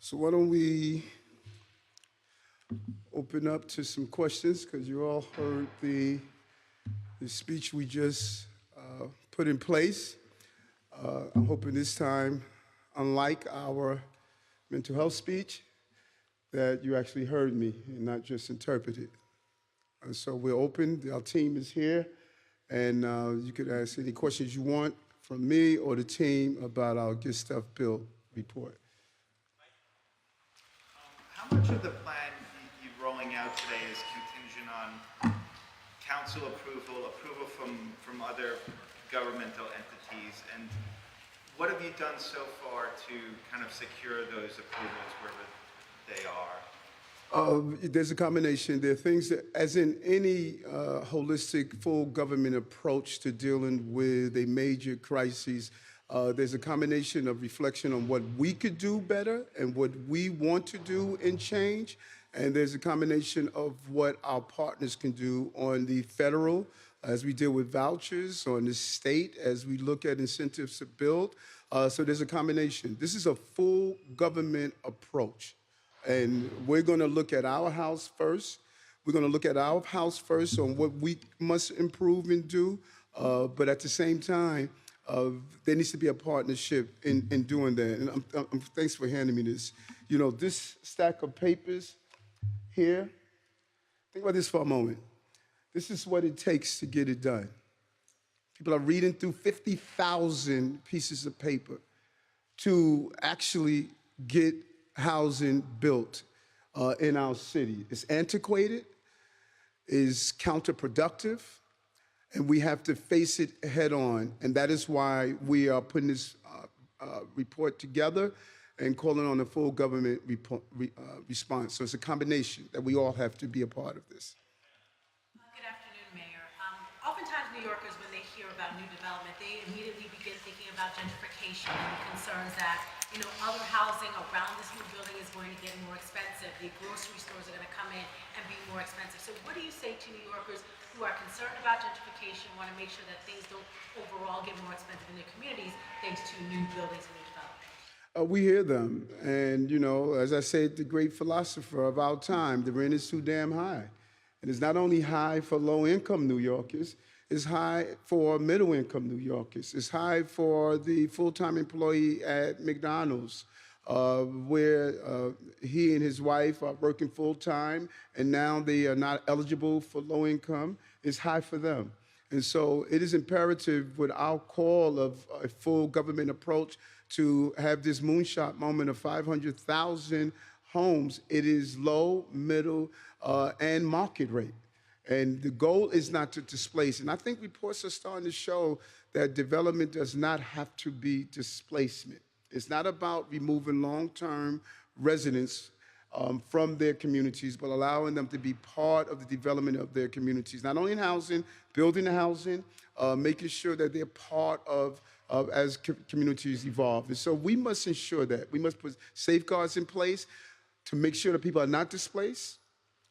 So why don't we open up to some questions, because you all heard the speech we just put in place. I'm hoping this time, unlike our mental health speech, that you actually heard me and not just interpreted. And so we're open. Our team is here, and you could ask any questions you want from me or the team about our Get Stuff Built report. How much of the plan you're rolling out today is contingent on council approval from other governmental entities, and what have you done so far to kind of secure those approvals wherever they are? There's a combination. There are things that, as in any holistic, full government approach to dealing with a major crisis, there's a combination of reflection on what we could do better and what we want to do and change. And there's a combination of what our partners can do on the federal, as we deal with vouchers, on the state, as we look at incentives to build. So there's a combination. This is a full government approach. And we're going to look at our house first. We're going to look at our house first on what we must improve and do. But at the same time, there needs to be a partnership in doing that. And thanks for handing me this. You know, this stack of papers here, think about this for a moment. This is what it takes to get it done. People are reading through 50,000 pieces of paper to actually get housing built in our city. It's antiquated, is counterproductive, and we have to face it head on. And that is why we are putting this report together and calling on a full government response. So it's a combination that we all have to be a part of this. Good afternoon, Mayor. Oftentimes New Yorkers, when they hear about new development, they immediately begin thinking about gentrification and concerns that, you know, other housing around this new building is going to get more expensive. The grocery stores are going to come in and be more expensive. So what do you say to New Yorkers who are concerned about gentrification, want to make sure that things don't overall get more expensive in their communities thanks to new buildings and new development? We hear them. And, you know, as I said, the great philosopher of our time, the rent is too damn high. And it's not only high for low-income New Yorkers, it's high for middle-income New Yorkers. It's high for the full-time employee at McDonald's, where he and his wife are working full-time, and now they are not eligible for low income. It's high for them. And so it is imperative with our call of a full government approach to have this moonshot moment of 500,000 homes. It is low, middle, and market rate. And the goal is not to displace. And I think reports are starting to show that development does not have to be displacement. It's not about removing long-term residents from their communities, but allowing them to be part of the development of their communities, not only in housing, building the housing, making sure that they're part of as communities evolve. And so we must ensure that. We must put safeguards in place to make sure that people are not displaced.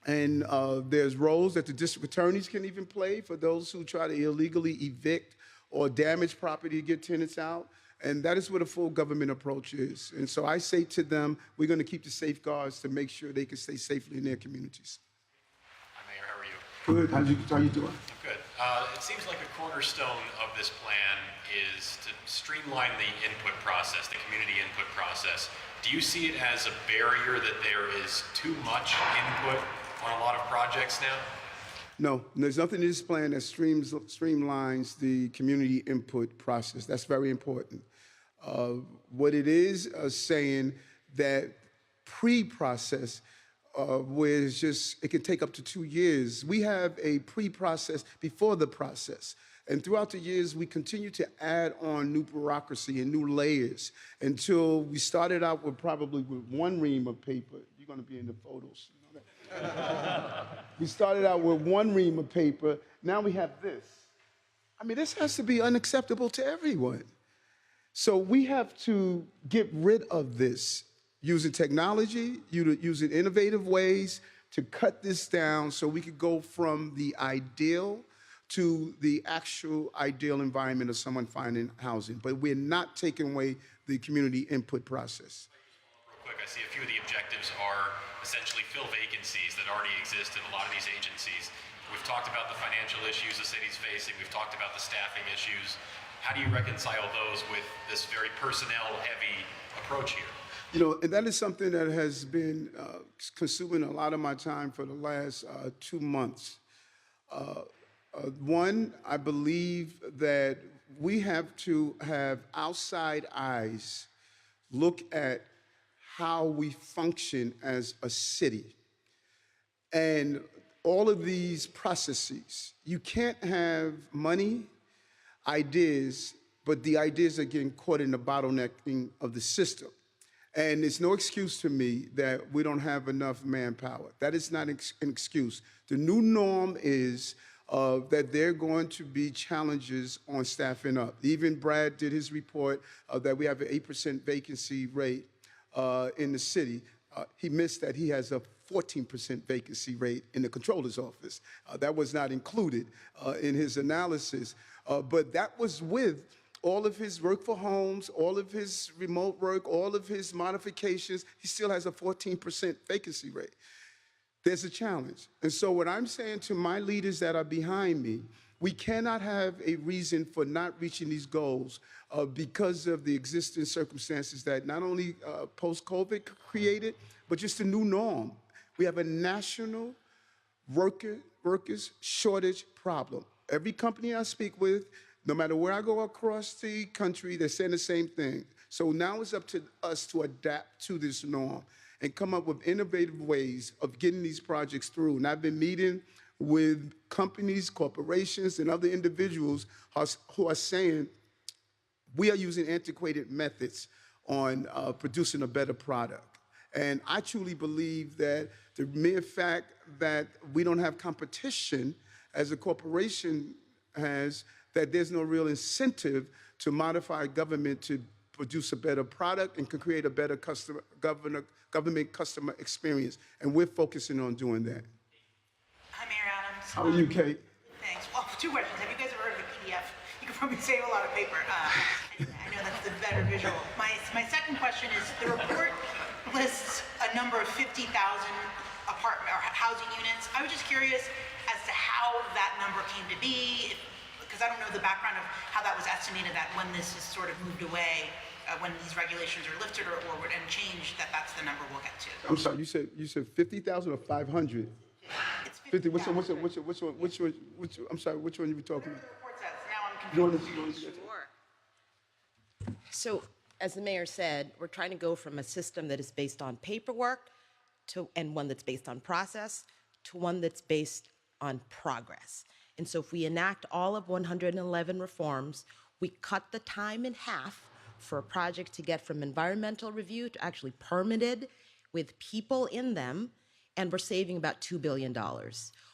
And there's roles that the district attorneys can even play for those who try to illegally evict or damage property to get tenants out. And that is what a full government approach is. And so I say to them, we're going to keep the safeguards to make sure they can stay safely in their communities. Hi, Mayor. How are you? Good. How you doing? I'm good. It seems like a cornerstone of this plan is to streamline the input process, the community input process. Do you see it as a barrier that there is too much input on a lot of projects now? No, there's nothing in this plan that streamlines the community input process. That's very important. What it is saying that pre-process, where it's just, it can take up to 2 years. We have a pre-process before the process. And throughout the years, we continue to add on new bureaucracy and new layers until we started out with probably with one ream of paper. You're going to be in the photos. You know that? We started out with one ream of paper. Now we have this. I mean, this has to be unacceptable to everyone. So we have to get rid of this using technology, using innovative ways to cut this down so we could go from the ideal to the actual ideal environment of someone finding housing. But we're not taking away the community input process. Real quick, I see a few of the objectives are essentially fill vacancies that already exist in a lot of these agencies. We've talked about the financial issues the city's facing. We've talked about the staffing issues. How do you reconcile those with this very personnel-heavy approach here? You know, and that is something that has been consuming a lot of my time for the last 2 months. One, I believe that we have to have outside eyes look at how we function as a city. And all of these processes, you can't have money, ideas, but the ideas are getting caught in the bottlenecking of the system. And it's no excuse to me that we don't have enough manpower. That is not an excuse. The new norm is that there are going to be challenges on staffing up. Even Brad did his report that we have an 8% vacancy rate in the city. He missed that he has a 14% vacancy rate in the controller's office. That was not included in his analysis. But that was with all of his work for homes, all of his remote work, all of his modifications. He still has a 14% vacancy rate. There's a challenge. And so what I'm saying to my leaders that are behind me, we cannot have a reason for not reaching these goals because of the existing circumstances that not only post-COVID created, but just the new norm. We have a national workers shortage problem. Every company I speak with, no matter where I go across the country, they're saying the same thing. So now it's up to us to adapt to this norm and come up with innovative ways of getting these projects through. And I've been meeting with companies, corporations, and other individuals who are saying we are using antiquated methods on producing a better product. And I truly believe that the mere fact that we don't have competition as a corporation has, that there's no real incentive to modify government to produce a better product and can create a better government customer experience. And we're focusing on doing that. Hi, Mayor Adams. How are you, Kate? Thanks. Well, 2 questions. Have you guys ever heard of a PDF? You can probably save a lot of paper. I know that's the better visual. My second question is, the report lists a number of 50,000 apartment or housing units. I was just curious as to how that number came to be, because I don't know the background of how that was estimated, that when this is sort of moved away, when these regulations are lifted or and changed, that's the number we'll get to. I'm sorry, you said 50,000 or 500? It's 50. 50,000. Which one? I'm sorry, which one are you talking Whatever about? the report says. Now I'm You want confused. to- So, as the mayor said, we're trying to go from a system that is based on paperwork and one that's based on process to one that's based on progress. And so if we enact all of 111 reforms, we cut the time in half for a project to get from environmental review to actually permitted with people in them, and we're saving about $2 billion.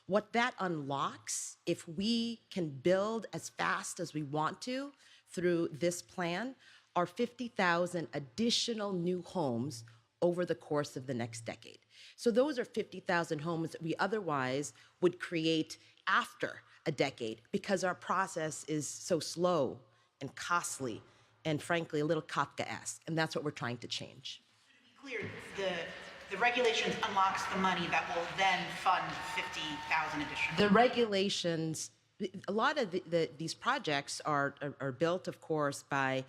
What that unlocks, if we can build as fast as we want to through this plan, are 50,000 additional new homes over the course of the next decade. So those are 50,000 homes that we otherwise would create after a decade because our process is so slow and costly and frankly a little Kafkaesque, and that's what we're trying to change. To be clear, the regulations unlocks the money that will then fund 50,000 additional. The regulations, a lot of these projects are built, of course, by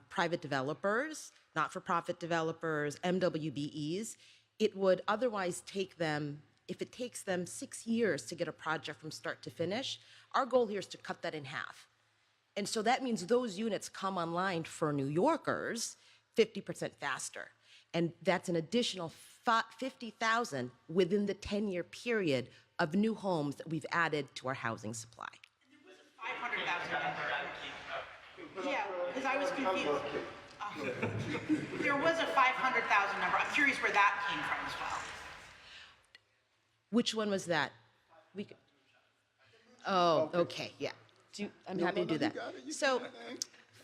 private developers, not-for-profit developers, MWBEs. It would otherwise take them, if it takes them 6 years to get a project from start to finish, our goal here is to cut that in half. And so that means those units come online for New Yorkers 50% faster. And that's an additional 50,000 within the 10-year period of new homes that we've added to our housing supply. And there was a 500,000 number. Yeah, because I was confused. There was a 500,000 number. I'm curious where that came from as well. Which one was that? Oh, okay, yeah. I'm happy to do that. So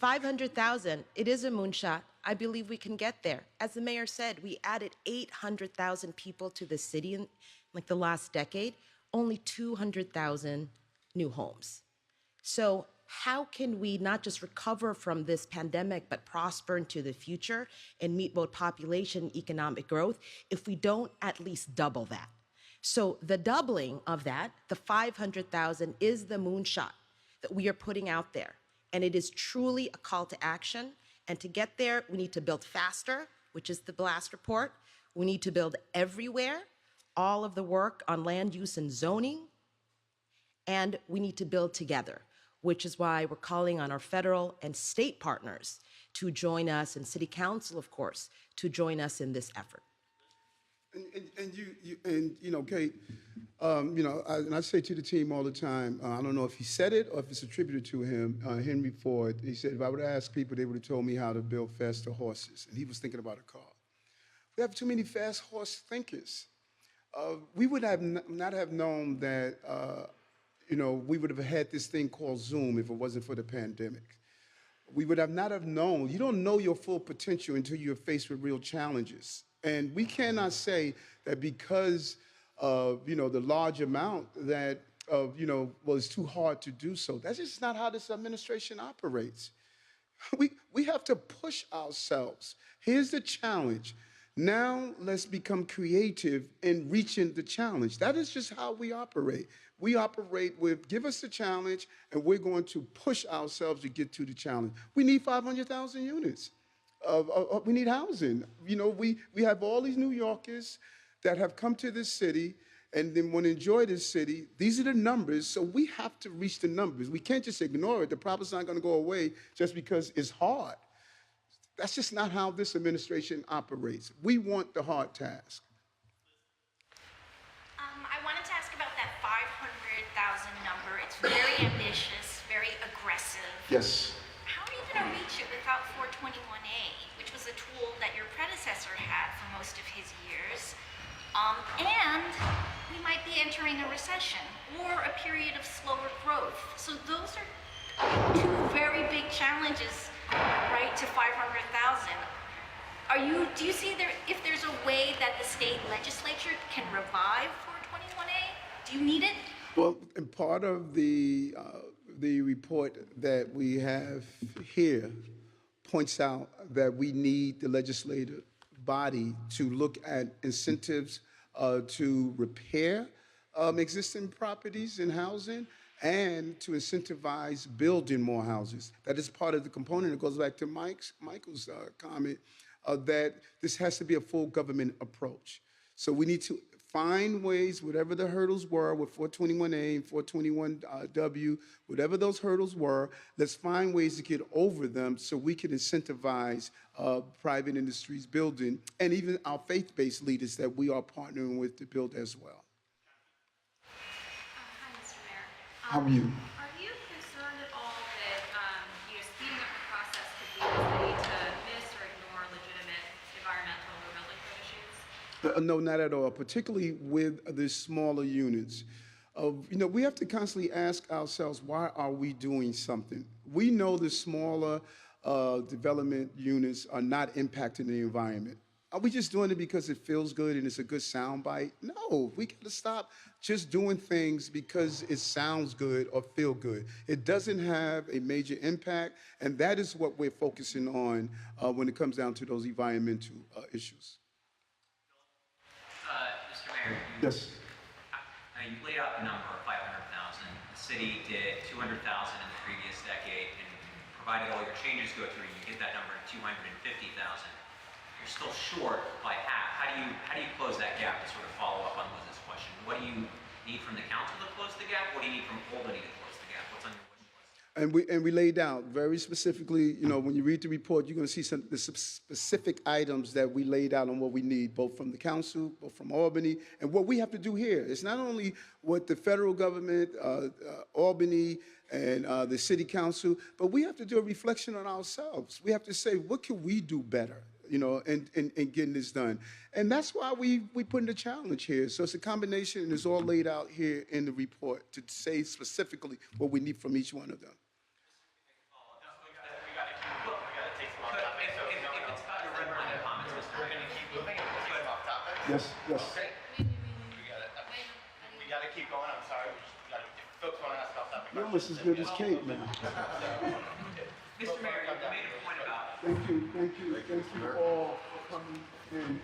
500,000, it is a moonshot. I believe we can get there. As the mayor said, we added 800,000 people to the city in like the last decade, only 200,000 new homes. So how can we not just recover from this pandemic, but prosper into the future and meet both population and economic growth if we don't at least double that? So the doubling of that, the 500,000, is the moonshot that we are putting out there. And it is truly a call to action. And to get there, we need to build faster, which is the blast report. We need to build everywhere, all of the work on land use and zoning. And we need to build together, which is why we're calling on our federal and state partners to join us, and city council, of course, to join us in this effort. Kate, and I say to the team all the time, I don't know if he said it or if it's attributed to him, Henry Ford. He said, if I would have asked people, they would have told me how to build faster horses. And he was thinking about a car. We have too many fast horse thinkers. We would have not have known that, we would have had this thing called Zoom if it wasn't for the pandemic. We would have not have known. You don't know your full potential until you're faced with real challenges. And we cannot say that because of, the large amount that, it's too hard to do so. That's just not how this administration operates. We have to push ourselves. Here's the challenge. Now let's become creative in reaching the challenge. That is just how we operate. We operate with, give us the challenge, and we're going to push ourselves to get to the challenge. We need 500,000 units. We need housing. We have all these New Yorkers that have come to this city and then want to enjoy this city. These are the numbers, so we have to reach the numbers. We can't just ignore it. The problem's not going to go away just because it's hard. That's just not how this administration operates. We want the hard task. I wanted to ask about that 500,000 number. It's very ambitious, very aggressive. Yes. How are you going to reach it without 421A, which was a tool that your predecessor had for most of his years? And we might be entering a recession or a period of slower growth. So those are two very big challenges, right, to 500,000. Do you see if there's a way that the state legislature can revive 421A? Do you need it? Well, and part of the report that we have here points out that we need the legislative body to look at incentives to repair existing properties and housing and to incentivize building more houses. That is part of the component. It goes back to Michael's comment that this has to be a full government approach. So we need to find ways, whatever the hurdles were with 421A and 421W, whatever those hurdles were, let's find ways to get over them so we can incentivize private industries building and even our faith-based leaders that we are partnering with to build as well. Hi, Mr. Mayor. How are you? Are you concerned at all that speeding up the process could lead the city to miss or ignore legitimate environmental or building code issues? No, not at all, particularly with the smaller units. We have to constantly ask ourselves, why are we doing something? We know the smaller development units are not impacting the environment. Are we just doing it because it feels good and it's a good soundbite? No, we got to stop just doing things because it sounds good or feel good. It doesn't have a major impact, and that is what we're focusing on when it comes down to those environmental issues. Mr. Mayor, Yes. you laid out the number of 500,000. The city did 200,000 in the previous decade, and provided all your changes go through, you get that number to 250,000. You're still short by half. How do you close that gap? To sort of follow up on Liz's question, what do you need from the council to close the gap? What do you need from Albany to close the gap? What's on your wish list? And we laid out very specifically, when you read the report, you're going to see the specific items that we laid out on what we need, both from the council, both from Albany, and what we have to do here. It's not only what the federal government, Albany, and the city council, but we have to do a reflection on ourselves. We have to say, what can we do better? In getting this done. And that's why we put in the challenge here. So it's a combination, and it's all laid out here in the report to say specifically what we need from each one of them. Yes. Okay. We gotta keep going. I'm sorry. Folks want to ask about You're almost as good as Kate, man. Mr. Mayor, you made a point about Thank you all for coming in.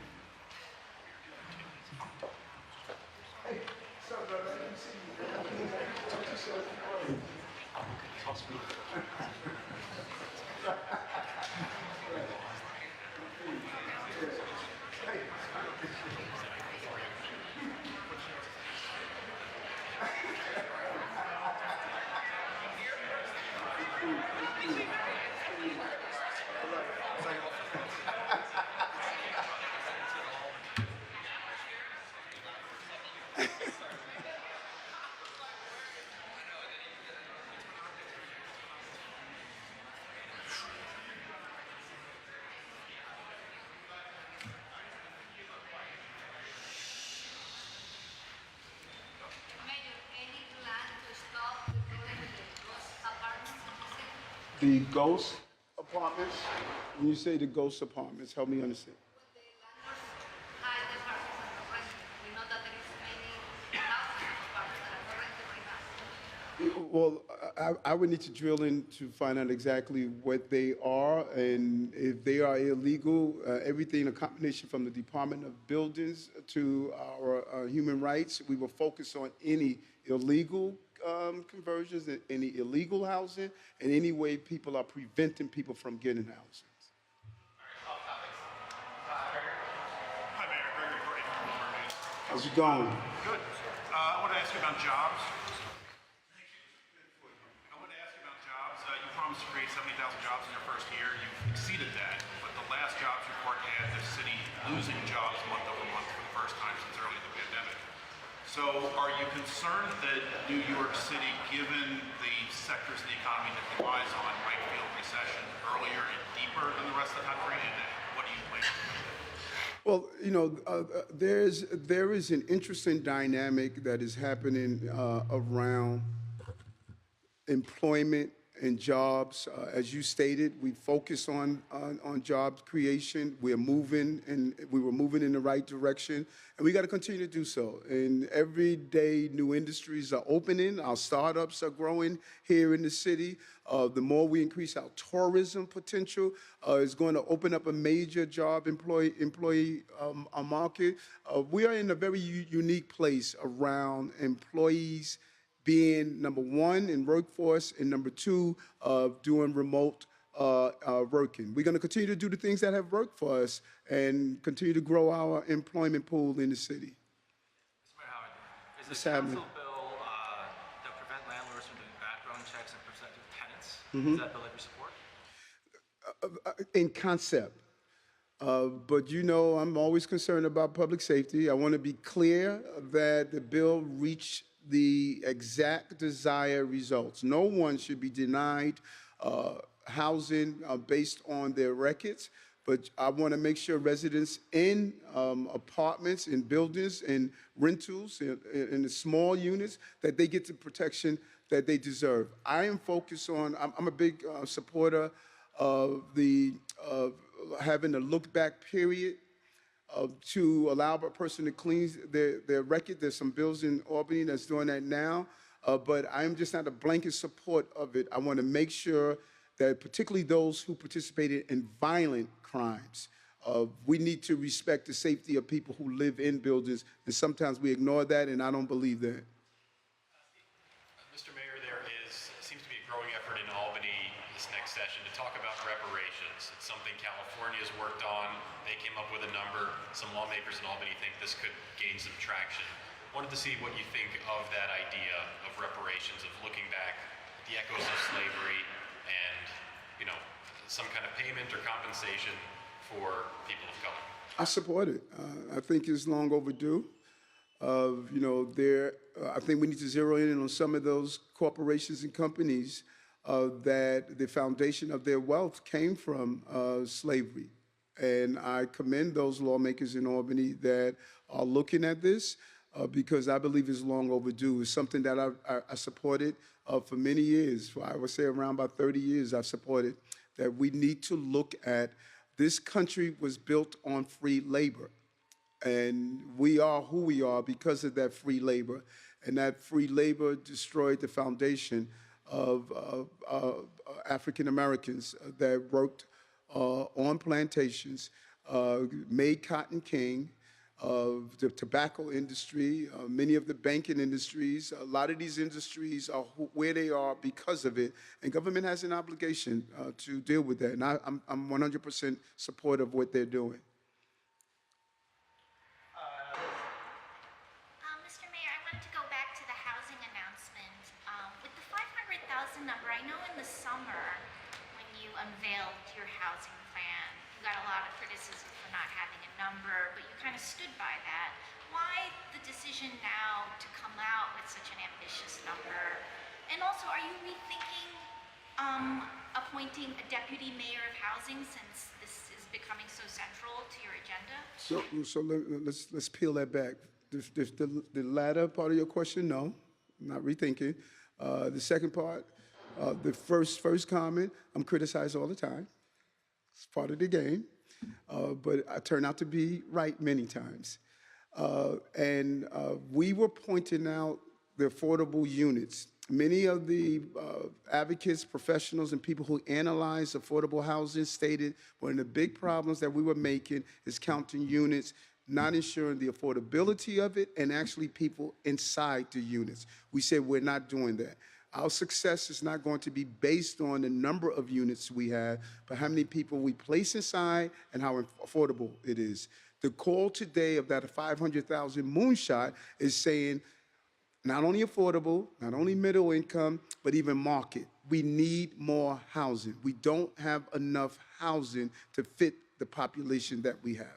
Hey, what's up, brother? I didn't see you. Talk to yourself. Mayor, any plan to stop the building of the ghost apartments in the city? The ghost apartments, when you say the ghost apartments, help me understand. The landlords hide the apartments and not rent. We know that there is many thousands of apartments that are not rented right now. Well, I would need to drill in to find out exactly what they are, and if they are illegal, everything, a combination from the Department of Buildings to our human rights, we will focus on any illegal conversions, any illegal housing, and any way people are preventing people from getting housing. Hi, Mayor. Gregory Courtney from Bloomberg News. How's it going? Good. I want to ask you about jobs. You promised to create 70,000 jobs in your first year. You've exceeded that, but the last jobs report had the city losing jobs month over month for the first time since early in the pandemic. So are you concerned that New York City, given the sectors of the economy that it relies on, might feel recession earlier and deeper than the rest of the country? And what do you plan to do? Well, there is an interesting dynamic that is happening around employment and jobs. As you stated, we focus on job creation. We were moving in the right direction, and we got to continue to do so. And every day, new industries are opening. Our startups are growing here in the city. The more we increase our tourism potential, is going to open up a major job employee market. We are in a very unique place around employees being number one in workforce and number two doing remote working. We're going to continue to do the things that have worked for us and continue to grow our employment pool in the city. Mr. Mayor Howard, is What's the happening? council bill that prevent landlords from doing background checks and prospective tenants? Mm-hmm. Is that bill that you support? In concept. But I'm always concerned about public safety. I want to be clear that the bill reached the exact desired results. No one should be denied housing based on their records, but I want to make sure residents in apartments, in buildings, in rentals, in the small units, that they get the protection that they deserve. I am focused on, I'm a big supporter of having a look-back period to allow a person to clean their record. There's some bills in Albany that's doing that now, but I'm just not a blanket support of it. I want to make sure that particularly those who participated in violent crimes, we need to respect the safety of people who live in buildings, and sometimes we ignore that, and I don't believe that. Mr. Mayor, there seems to be a growing effort in Albany this next session to talk about reparations. It's something California has worked on. They came up with a number. Some lawmakers in Albany think this could gain some traction. Wanted to see what you think of that idea of reparations, of looking back at the echoes of slavery and, some kind of payment or compensation for people of color. I support it. I think it's long overdue. I think we need to zero in on some of those corporations and companies that the foundation of their wealth came from slavery. And I commend those lawmakers in Albany that are looking at this because I believe it's long overdue. It's something that I supported for many years. I would say around about 30 years I've supported that we need to look at. This country was built on free labor. And we are who we are because of that free labor. And that free labor destroyed the foundation of African Americans that worked on plantations, made cotton king, the tobacco industry, many of the banking industries. A lot of these industries are where they are because of it, and government has an obligation to deal with that. And I'm 100% supportive of what they're doing. Mr. Mayor, I wanted to go back to the housing announcement. With the 500,000 number, I know in the summer when you unveiled your housing plan, you got a lot of criticism for not having a number, but you kind of stood by that. Why the decision now to come out with such an ambitious number? And also, are you rethinking appointing a deputy mayor of housing since this is becoming so central to your agenda? Let's peel that back. The latter part of your question, no, I'm not rethinking. The second part, the first comment, I'm criticized all the time. It's part of the game, but I turn out to be right many times. And we were pointing out the affordable units. Many of the advocates, professionals, and people who analyze affordable housing stated one of the big problems that we were making is counting units, not ensuring the affordability of it, and actually people inside the units. We said we're not doing that. Our success is not going to be based on the number of units we have, but how many people we place inside and how affordable it is. The call today of that 500,000 moonshot is saying not only affordable, not only middle income, but even market. We need more housing. We don't have enough housing to fit the population that we have.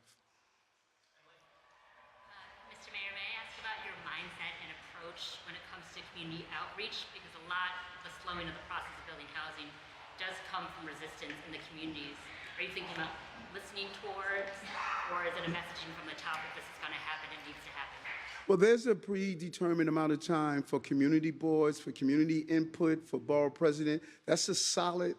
Mr. Mayor, may I ask about your mindset and approach when it comes to community outreach? Because a lot of the slowing of the process of building housing does come from resistance in the communities. Are you thinking about listening towards, or is it a messaging from the top that this is going to happen and needs to happen? Well, there's a predetermined amount of time for community boards, for community input, for borough president. That's a solid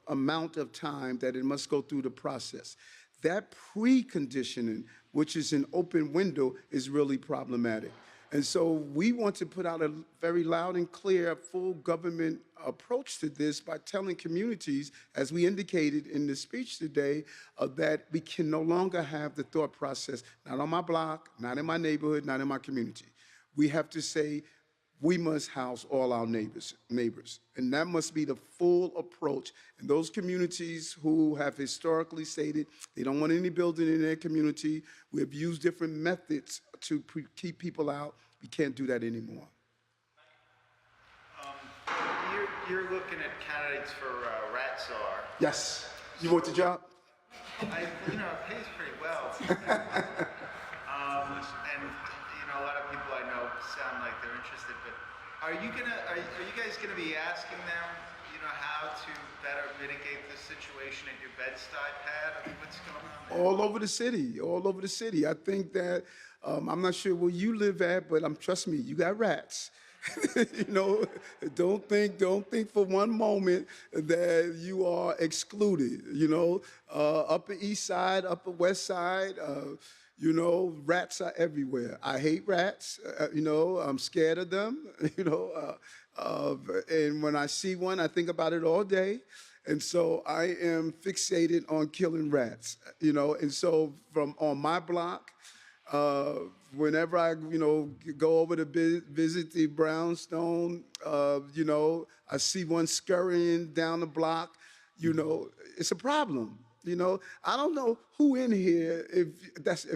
amount of time that it must go through the process. That preconditioning, which is an open window, is really problematic. And so we want to put out a very loud and clear full government approach to this by telling communities, as we indicated in the speech today, that we can no longer have the thought process, not on my block, not in my neighborhood, not in my community. We have to say, we must house all our neighbors. And that must be the full approach. And those communities who have historically stated they don't want any building in their community, we have used different methods to keep people out. We can't do that anymore. You're looking at candidates for rat czar. Yes. You want the job? It pays pretty well. And a lot of people I know sound like they're interested. But are you guys gonna be asking them, how to better mitigate the situation at your Bed-Stuy pad? I mean, what's going on there? All over the city. I think that I'm not sure where you live at, but trust me, you got rats. Don't think for one moment that you are excluded. Upper East Side, Upper West Side, rats are everywhere. I hate rats. I'm scared of them. And when I see one, I think about it all day. And so I am fixated on killing rats. And so on my block, whenever I, go over to visit the brownstone, I see one scurrying down the block, it's a problem. I don't know who in here, if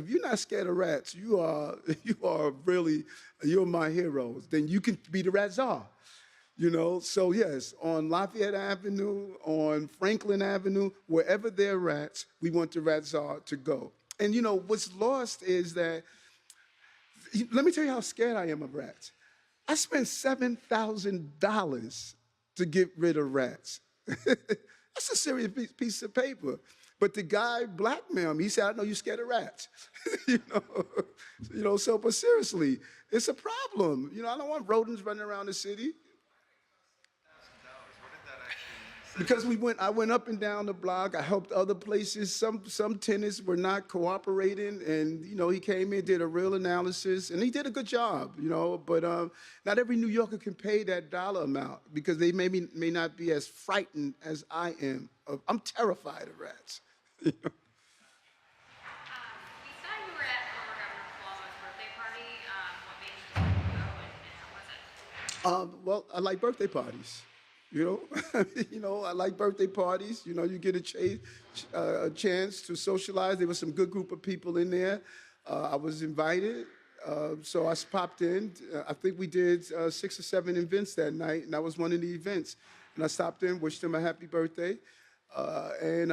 you're not scared of rats, you're my heroes. Then you can be the rat czar. So yes, on Lafayette Avenue, on Franklin Avenue, wherever there are rats, we want the rat czar to go. And what's lost is that, let me tell you how scared I am of rats. I spent $7,000 to get rid of rats. That's a serious piece of paper. But the guy blackmailed me. He said, I know you're scared of rats. But seriously, it's a problem. I don't want rodents running around the city. $1,000. What did that actually Because I went up and down the block. I helped other places. Some tenants were not cooperating, and he came in, did a real analysis, and he did a good job. But not every New Yorker can pay that dollar amount because they may not be as frightened as I am. I'm terrified of rats. We saw you were at former Governor Cuomo's birthday party. What made you decide to go, and how was it? Well, I like birthday parties. I like birthday parties. You get a chance to socialize. There was some good group of people in there. I was invited, so I popped in. I think we did 6 or 7 events that night, and that was one of the events. And I stopped in, wished them a happy birthday, and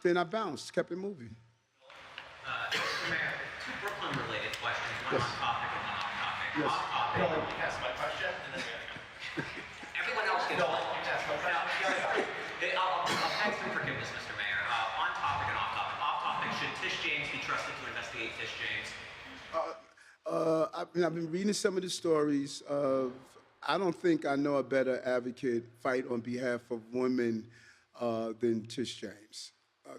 then I bounced, kept it moving. Mr. Mayor, 2 Brooklyn-related questions, one Yes. on topic and one off topic. Yes. Off topic. No, you asked my question, and then Everyone else gets No, one. you asked my question. I'll beg some forgiveness, Mr. Mayor. On topic and off topic. Off topic, should Tish James be trusted to investigate Tish James? I've been reading some of the stories. I don't think I know a better advocate fight on behalf of women than Tish James.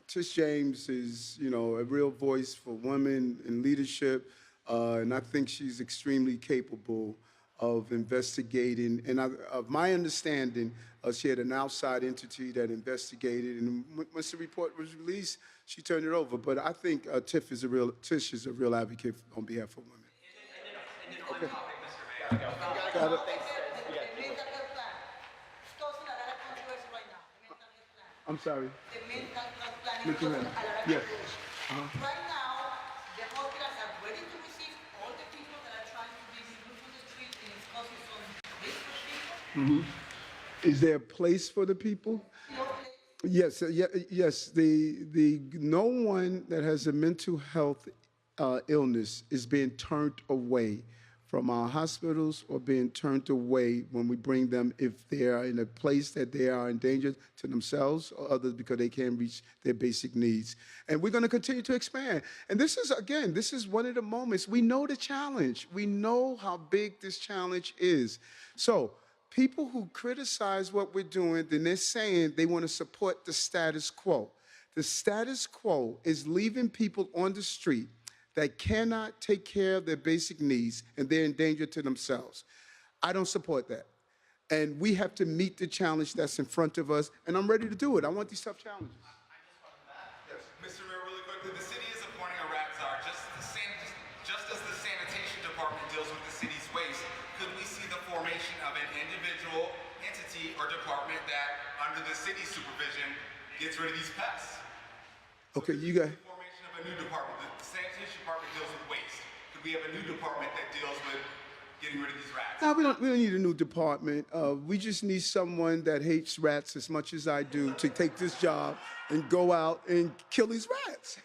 Tish James is, a real voice for women in leadership, and I think she's extremely capable of investigating. And of my understanding, she had an outside entity that investigated, and once the report was released, she turned it over. But I think Tish is a real advocate on behalf of women. And then on topic, Mr. Mayor. Got it. I'm sorry. Mr. Mayor. Yes. Right now, the hospitals are ready to receive all the people that are trying to be removed from the street and it's causing some risk for people. Is there a place for the people? Yes, yes. The no one that has a mental health illness is being turned away from our hospitals or being turned away when we bring them if they are in a place that they are in danger to themselves or others because they can't reach their basic needs. And we're going to continue to expand. And this is one of the moments. We know the challenge. We know how big this challenge is. So people who criticize what we're doing, then they're saying they want to support the status quo. The status quo is leaving people on the street that cannot take care of their basic needs and they're in danger to themselves. I don't support that. And we have to meet the challenge that's in front of us, and I'm ready to do it. I want these tough challenges. Mr. Mayor, really quickly, the city is appointing a rat czar. Just as the sanitation department deals with the city's waste, could we see the formation of an individual entity or department that, under the city's supervision, gets rid of these pests? Okay, you got. The formation of a new department. The sanitation department deals with waste. Could we have a new department that deals with getting rid of these rats? No, we don't need a new department. We just need someone that hates rats as much as I do to take this job and go out and kill these rats.